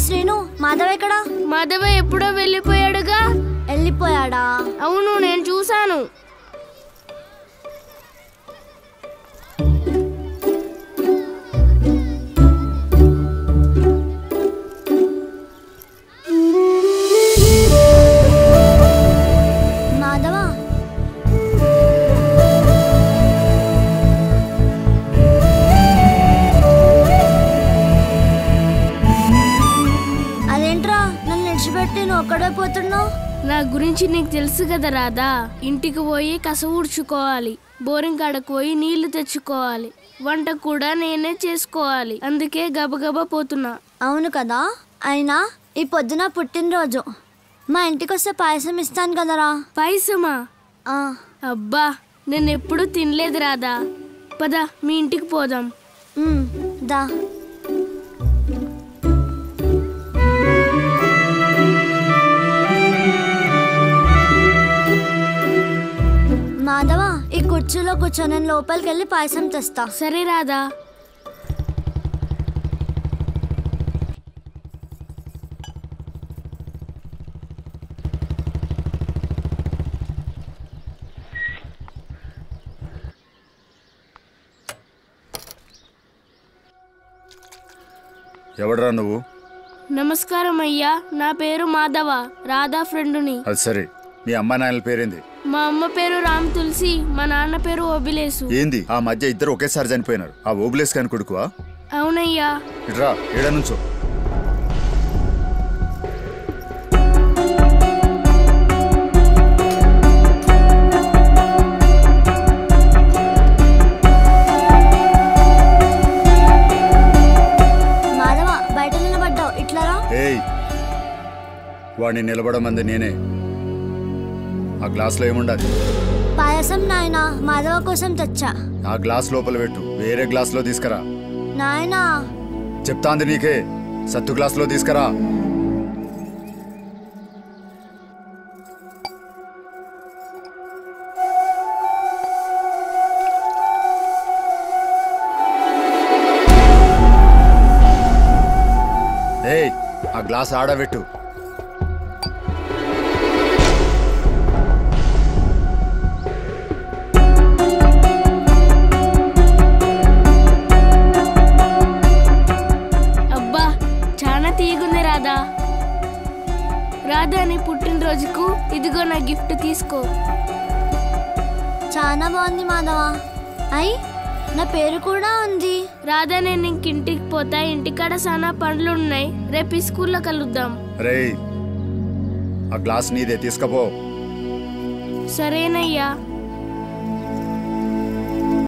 శ్రీను, మాధవ్ ఎక్కడా? మాధవ ఎప్పుడో వెళ్ళిపోయాడుగా. వెళ్ళిపోయాడా? అవును, నేను చూశాను. మాధవా, అదేంట్రా నన్ను విడిచిపెట్టి నువ్వు ఒక్కడే పోతున్నావు? నా గురించి నీకు తెలుసు కదా రాధా. ఇంటికి పోయి కస ఊడ్చుకోవాలి, బోరింగ్ కాడకు పోయి నీళ్లు తెచ్చుకోవాలి, వంట కూడా నేనే చేసుకోవాలి. అందుకే గబగబా పోతున్నా. అవును కదా. అయినా ఈ పొద్దున పుట్టినరోజు, మా ఇంటికి వస్తే పాయసం ఇస్తాను కదరా. పాయసమా? ఆ, అబ్బా, నేను ఎప్పుడు తినలేదు రాధా. పద మీ ఇంటికి పోదాం. దా. మాధవ, ఈ కుర్చీలో కూర్చో, నేను లోపలికి వెళ్ళి పాయసం తెస్తా. సరే రాధా. ఎవడరా నువ్వు? నమస్కారం అయ్యా, నా పేరు మాధవ, రాధా ఫ్రెండుని. అది సరే, మీ అమ్మ నాయనల పేరేంది? మా అమ్మ పేరు రామ్ తులసి, మా నాన్న పేరు ఓబిలేసు. ఏంది ఆ మధ్య ఇద్దరు ఒకేసారి చనిపోయినారు? ఆ ఓబులేస్ కాని కొడుకువా? అవునయ్యా. ఇట్రా, ఏడ నుంచో. మాధవ, బయట నిలబడ్డావు, ఇట్లారా. ఏయ్, వాడిని నిలబడమంది నేనే. ఆ గ్లాసులో ఏముండాలి? పాయసం నాయనా, మాధవ కోసం తెచ్చా. ఆ గ్లాస్ లోపల పెట్టు, వేరే గ్లాసులో తీసుకురా. నాయనా, చెప్తాంది నీకే, సత్తు గ్లాసులో తీసుకురా. ఏయ్, ఆ గ్లాస్ ఆడబెట్టు. అబ్బా, చాలా తీగుంది రాధా. రాధా, నీ పుట్టినరోజుకు ఇదిగో నా గిఫ్ట్ తీసుకో. చాలా బాగుంది మాధవ. అయ్, నా పేరు కూడా ఉంది. రాధా, నేను ఇంటికి పోతా. ఇంటికాడ చాలా పనులు ఉన్నాయి. రేపు స్కూల్లో కలుద్దాం. రేయ్, ఆ గ్లాస్ నీదే, తీసుకపో. సరేనయ్యా.